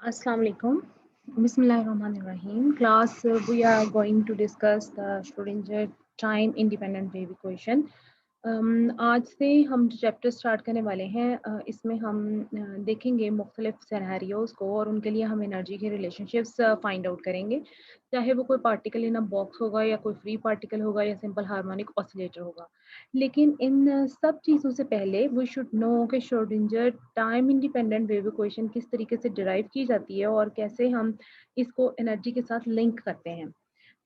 Assalamu alaikum. Bismillahirrahmanirrahim. Class, we are going to discuss the Schrodinger time independent wave equation. आज से हम जो chapter start करने वाले हैं इसमें हम देखेंगे मुख्तलिफ सिनेरियोज़ को और उनके लिए हम एनर्जी के रिलेशनशिप्स फाइंड आउट करेंगे, चाहे वो कोई पार्टिकल इन अ बॉक्स होगा या कोई फ्री पार्टिकल होगा या सिंपल हार्मोनिक ऑसिलेटर होगा। लेकिन इन सब चीज़ों से पहले वी शुड नो कि Schrödinger time independent wave equation किस तरीके से डिराइव की जाती है और कैसे हम इसको एनर्जी के साथ लिंक करते हैं।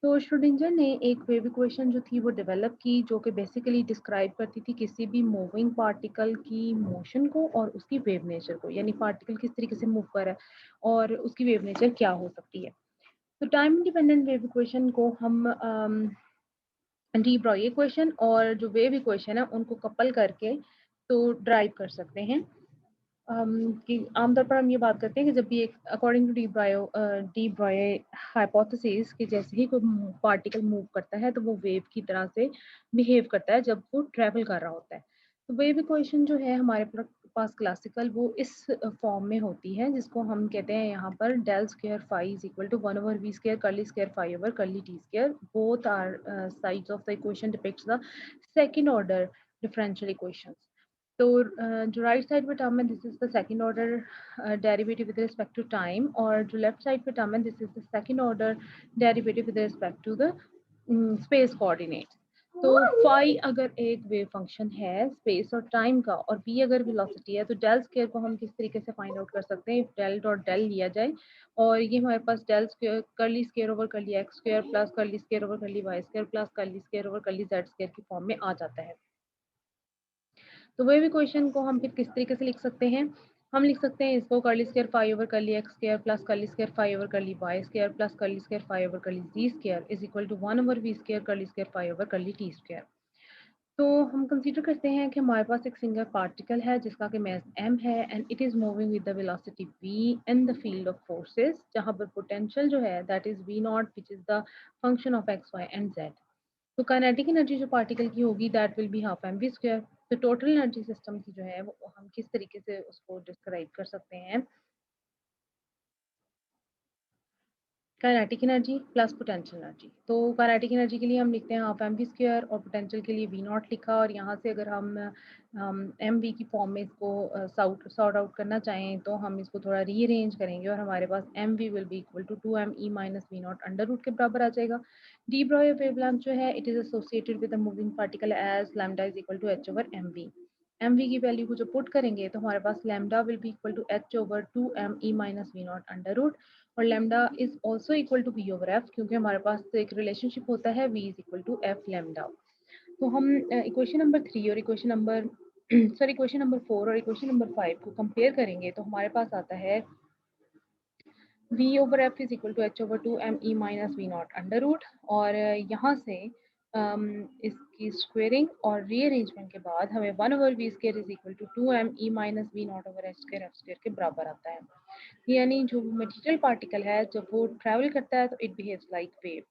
तो श्रोडिंजर ने एक वेव इक्वेशन जो थी वो डेवलप की, जो कि बेसिकली डिस्क्राइब करती थी किसी भी मूविंग पार्टिकल की मोशन को और उसकी वेव नेचर को, यानी पार्टिकल किस तरीके से मूव कर रहा है और उसकी वेव नेचर क्या हो सकती है। तो टाइम इंडिपेंडेंट वेव इक्वेशन को हम डी ब्रॉय इक्वेशन और जो वेव इक्वेशन है उनको कपल करके तो ड्राइव कर सकते हैं। कि आमतौर पर हम ये बात करते हैं कि जब भी एक according to de Broglie hypothesis कि जैसे ही कोई पार्टिकल मूव करता है तो वो वेव की तरह से बिहेव करता है जब वो ट्रैवल कर रहा होता है। तो वेव इक्वेशन जो है हमारे पास क्लासिकल वो इस फॉर्म में होती है, जिसको हम कहते हैं यहाँ पर del square phi is equal to 1/v² curly square phi over curly T square. Both are sides of the equation depicts the second order differential equations. तो जो राइट साइड पे टर्म है this is the second order derivative with respect to time, और जो left side पे term है this is the second order derivative with respect to the space coordinate. तो phi अगर एक वेव फंक्शन है स्पेस और टाइम का और v अगर वेलोसिटी है, तो डेल स्क्वायर को हम किस तरीके से फाइंड आउट कर सकते हैं। डेल डॉट डेल लिया जाए और ये हमारे पास del square curly square over curly X square plus curly square over curly Y square plus curly square over curly Z square की फॉर्म में आ जाता है। तो वेव इक्वेशन को हम फिर किस तरीके से लिख सकते हैं। हम लिख सकते हैं इसको curly square phi over curly X square plus curly square phi over curly Y square plus curly square phi over curly Z square is equal to 1/v square curly square phi over curly T square. तो हम consider करते हैं कि हमारे पास एक single particle है जिसका कि मास m है and it is moving with the velocity v in the field of forces, जहां पर पोटेंशियल जो है that is v not which is the function of x y and z। तो kinetic energy जो particle की होगी that will be half M V square. तो total energy system की जो है वो हम किस तरीके से उसको डिस्क्राइब कर सकते हैं। Kinetic energy plus potential energy. तो काइनेटिक एनर्जी के लिए हम लिखते हैं हाफ एम वी स्क्वायर और पोटेंशियल के लिए वी नॉट लिखा, और यहाँ से अगर हम एम वी की फॉर्म में इसको सॉर्ट आउट करना चाहें तो हम इसको थोड़ा रीअरेंज करेंगे और हमारे पास M V will be equal to 2m e minus V not under root के बराबर आ जाएगा। डी ब्रॉय वेवलेंथ जो है it is associated with the moving particle as lambda is equal to H over M V. M V की value को जो put करेंगे तो हमारे पास lambda will be equal to H over 2m e minus V not under root, और lambda is also equal to V over F, क्योंकि हमारे पास तो एक रिलेशनशिप होता है V is equal to F lambda. तो हम इक्वेशन नंबर 3 और equation number sorry equation number 4 और इक्वेशन नंबर 5 को कंपेयर करेंगे तो हमारे पास आता है v over F is equal to H over 2m e minus V not under root, और यहाँ से इसकी स्क्वेयरिंग और रीअरेंजमेंट के बाद हमें 1 over V square is equal to 2m e minus V not over F square के बराबर आता है। यानी जो मटेरियल पार्टिकल है जब वो ट्रैवल करता है तो इट बिहेव्स लाइक वेव।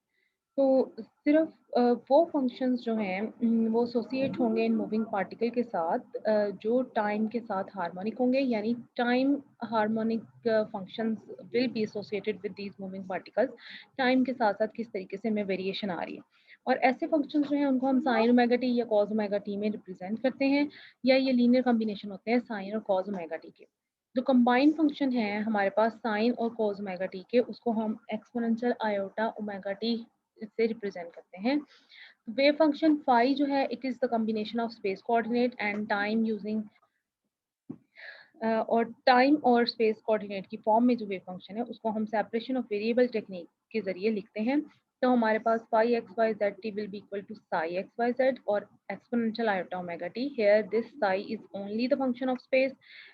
तो सिर्फ वो फंक्शंस जो हैं वो एसोसिएट होंगे इन मूविंग पार्टिकल के साथ जो टाइम के साथ हार्मोनिक होंगे, यानी time harmonic functions will be associated with these moving particles. Time के साथ साथ किस तरीके से हमें वेरिएशन आ रही है, और ऐसे फंक्शंस जो हैं उनको हम साइन ओमेगा टी या कॉस ओमेगा टी में रिप्रेजेंट करते हैं, या ये लीनियर कॉम्बिनेशन होते हैं साइन और कॉस ओमेगा टी के। जो कंबाइंड फंक्शन है हमारे पास साइन और कॉस ओमेगा टी के, उसको हम एक्सपोनेंशियल आयोटा ओमेगा टी से रिप्रेजेंट करते हैं। वेव फंक्शन फाई जो है it is the combination of space coordinate and time using और टाइम और स्पेस कोऑर्डिनेट की फॉर्म में जो वेव फंक्शन है उसको हम सेपरेशन ऑफ वेरिएबल टेक्निक के जरिए लिखते हैं। तो हमारे पास phi X Y Z T will be equal to psi X Y Z और exponential iota omega T. Here this psi is only the function of space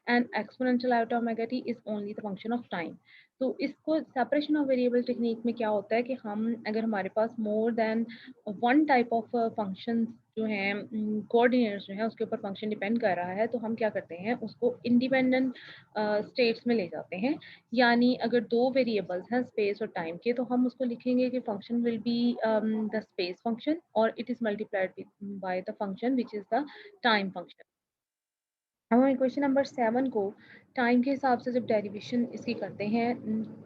and exponential iota omega T is only the function of time. तो इसको separation of variable technique में क्या होता है कि हम अगर हमारे पास more than one type of function जो हैं कोऑर्डिनेट्स जो हैं उसके ऊपर फंक्शन डिपेंड कर रहा है, तो हम क्या करते हैं उसको इंडिपेंडेंट स्टेट्स में ले जाते हैं। यानी अगर दो वेरिएबल्स हैं स्पेस और टाइम के, तो हम उसको लिखेंगे कि function will be the space function और it is multiplied by the function which is the time function. अब हम इक्वेशन नंबर 7 को टाइम के हिसाब से जब डेरिवेशन इसकी करते हैं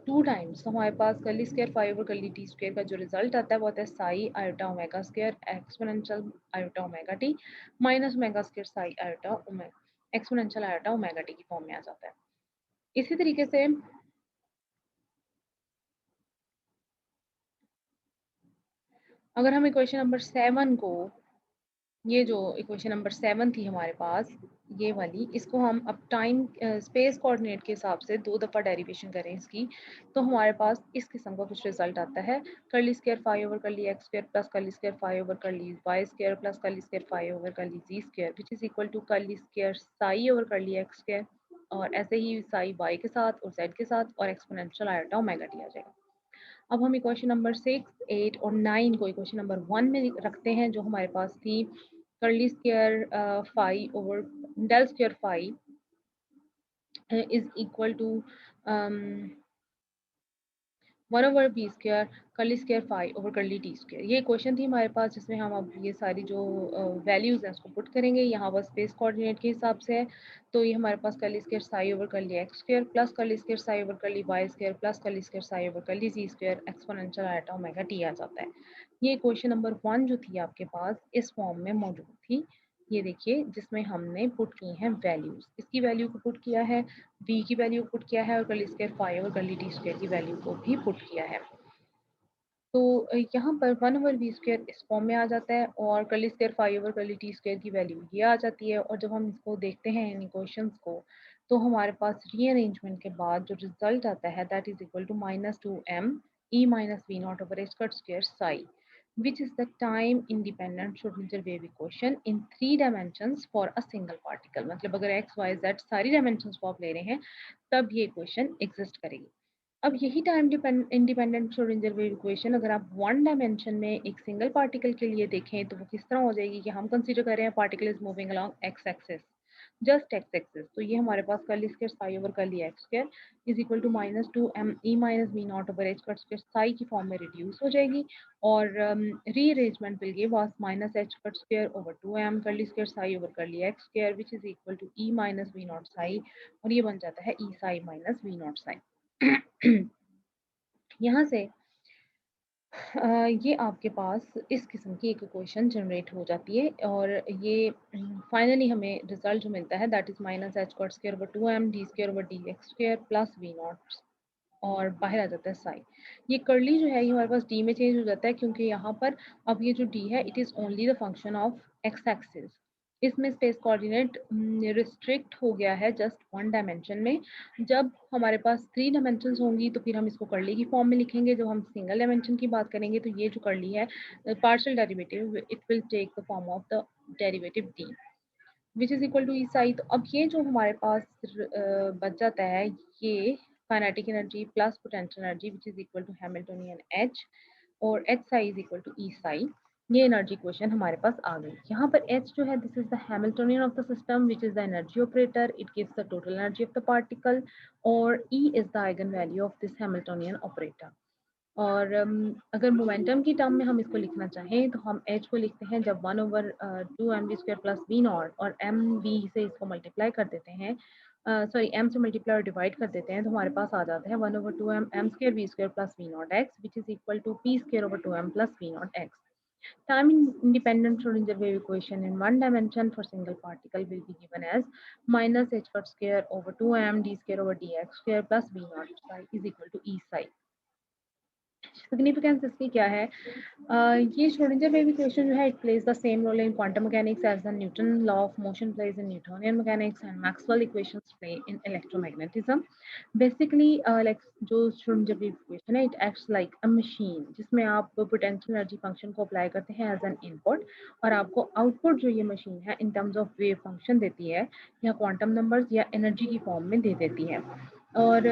2 टाइम्स, तो हमारे पास कर्ली स्क्वायर 5 और कर्ली टी स्क्वायर का जो रिजल्ट आता है वो आता है Sai iota omega square exponential iota omega T minus omega square Sai iota omega exponential iota omega T की फॉर्म में आ जाता है। इसी तरीके से अगर हम इक्वेशन नंबर 7 को, ये जो इक्वेशन नंबर 7 थी हमारे पास, ये वाली, इसको हम अब टाइम स्पेस कोऑर्डिनेट के हिसाब से 2 दफ़ा डेरिवेशन करें इसकी, तो हमारे पास इस किस्म का कुछ रिजल्ट आता है। Curly square 5 over curly X square plus curly square 5 over curly Y square plus curly square 5 over curly Z square which is equal to curly square psi over curly X square, और ऐसे ही Sai Y के साथ और Z के साथ, और exponential iota omega T आ जाएगा। अब हम इक्वेशन नंबर 6, 8 और 9 को इक्वेशन नंबर 1 में रखते हैं, जो हमारे पास थी curly square 5 over del square 5 is equal to 1 over B square curly square 5 over curly T square. ये क्वेश्चन थी हमारे पास, जिसमें हम अब ये सारी जो वैल्यूज़ हैं उसको पुट करेंगे। यहाँ पर स्पेस कोऑर्डिनेट के हिसाब से है, तो ये हमारे पास curly square psi over curly X square plus curly square psi over curly Y square plus curly square psi over curly Z square exponential iota omega T आ जाता है। ये क्वेश्चन नंबर 1 जो थी आपके पास इस फॉर्म में मौजूद थी, ये देखिए, जिसमें हमने पुट की हैं वैल्यूज़। इसकी वैल्यू को पुट किया है, v की वैल्यू पुट किया है, और कर्ली स्क्वायर 5 और कर्ली टी स्क्वायर की वैल्यू को भी पुट किया है। तो यहाँ पर 1 ओवर वी स्क्वायर इस फॉर्म में आ जाता है, और curly square 5 over curly T square की वैल्यू ये आ जाती है। और जब हम इसको देखते हैं इन इक्वेशंस को, तो हमारे पास रीअरेंजमेंट के बाद जो रिजल्ट आता है that is equal to -2m e minus V not over H cut square psi, which is the time independent Schrodinger wave equation in 3 dimensions for a single particle। मतलब अगर x y z सारी dimensions को आप ले रहे हैं, तब ये इक्वेशन एग्जिस्ट करेगी। अब यही time independent Schrodinger wave equation अगर आप 1 डायमेंशन में एक सिंगल पार्टिकल के लिए देखें, तो वो किस तरह हो जाएगी कि हम कंसीडर कर रहे हैं particle is moving along X axis, just X axis. तो ये हमारे पास curly square psi over curly X square is equal to -2m e minus V not over H cut square psi की फॉर्म में reduce हो जाएगी, और rearrangement will give us -h cut square over 2m curly square psi over curly X square which is equal to e minus V not psi, और ये बन जाता है e psi minus V not psi. यहाँ से ये आपके पास इस किस्म की एक इक्वेशन जनरेट हो जाती है, और ये फाइनली हमें रिजल्ट जो मिलता है that is -h cut square over 2m D square over D X square plus V not, और बाहर आ जाता है साई। ये कर्ली जो है ये हमारे पास डी में चेंज हो जाता है, क्योंकि यहाँ पर अब ये जो डी है it is only the function of x axis. इसमें स्पेस कोऑर्डिनेट रिस्ट्रिक्ट हो गया है जस्ट 1 डायमेंशन में। जब हमारे पास 3 डायमेंशंस होंगी तो फिर हम इसको कर्ली की फॉर्म में लिखेंगे। जब हम सिंगल डायमेंशन की बात करेंगे तो ये जो कर्ली है partial derivative it will take the form of the derivative D which is equal to E psi. तो अब ये जो हमारे पास बच जाता है, ये kinetic energy plus potential energy which is equal to Hamiltonian H, और H psi is equal to E psi. ये एनर्जी इक्वेशन हमारे पास आ गई। यहाँ पर एच जो है this is the Hamiltonian of the system which is the energy operator, it gives the total energy of the particle, और E is the eigen value of this Hamiltonian operator. और अगर momentum की term में हम इसको लिखना चाहें तो हम एच को लिखते हैं जब 1 over 2mv square plus V not, और एम वी से इसको मल्टीप्लाई कर देते हैं, सॉरी एम से मल्टीप्लाई और डिवाइड कर देते हैं, तो हमारे पास आ जाता है 1 over 2m M square V square plus V not X which is equal to P square over 2m plus V not X. Time independent Schrodinger wave equation in 1 dimension for single particle will be given as -h per square over 2m d square over dx square plus v naught psi is equal to e psi। Significance इसकी क्या है? ये Schrodinger wave equation जो है it plays the same role in quantum mechanics as the Newton law of motion plays in Newtonian mechanics and Maxwell equations play in electromagnetism. Basically जो Schrodinger wave equation है it acts like a machine, जिसमें आप potential energy function को apply करते हैं as an input, और आपको output जो ये मशीन है in terms of wave function देती है, या क्वांटम नंबर्स या एनर्जी की फॉर्म में दे देती है। और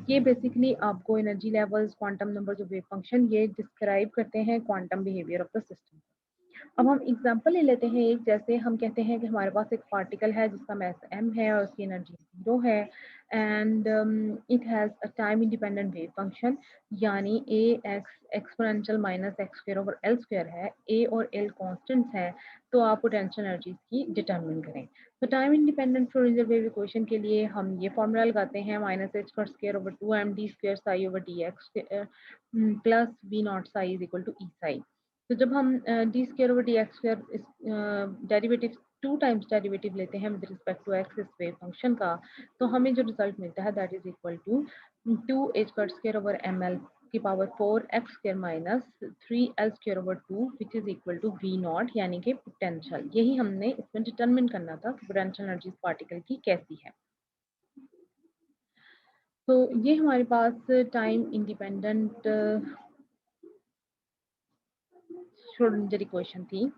ये बेसिकली आपको एनर्जी लेवल्स, क्वांटम नंबर्स और वेव फंक्शन ये डिस्क्राइब करते हैं quantum behaviour of the system. अब हम एग्जांपल ले लेते हैं एक, जैसे हम कहते हैं कि हमारे पास एक पार्टिकल है जिसका मास m है और उसकी एनर्जी 0 है and it has a time independent wave function, यानी a x exponential minus X square over L square है, a और l कांस्टेंट्स हैं, तो आप पोटेंशियल एनर्जीज की डिटरमिन करें। तो time independent Schrodinger wave equation के लिए हम ये फॉर्मूला लगाते हैं minus H bar square over 2m d square psi over D X plus v naught psi is equal to E psi. तो जब हम D square over D X square derivative 2 times derivative लेते हैं with respect to x इस wave function का, तो हमें जो रिजल्ट मिलता है that is equal to 2h bar square over M L की power 4 X square minus 3l square over 2 which is equal to V not, यानी कि पोटेंशियल। यही हमने इसमें डिटरमिन करना था कि पोटेंशियल एनर्जी पार्टिकल की कैसी है। तो ये हमारे पास टाइम इंडिपेंडेंट श्रोडिंगर इक्वेशन थी।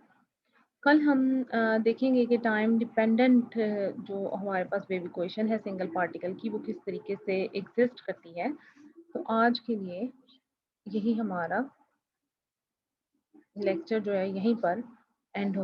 कल हम देखेंगे कि टाइम डिपेंडेंट जो हमारे पास वेव इक्वेशन है सिंगल पार्टिकल की, वो किस तरीके से एग्जिस्ट करती है। तो आज के लिए यही हमारा लेक्चर जो है यहीं पर एंड हो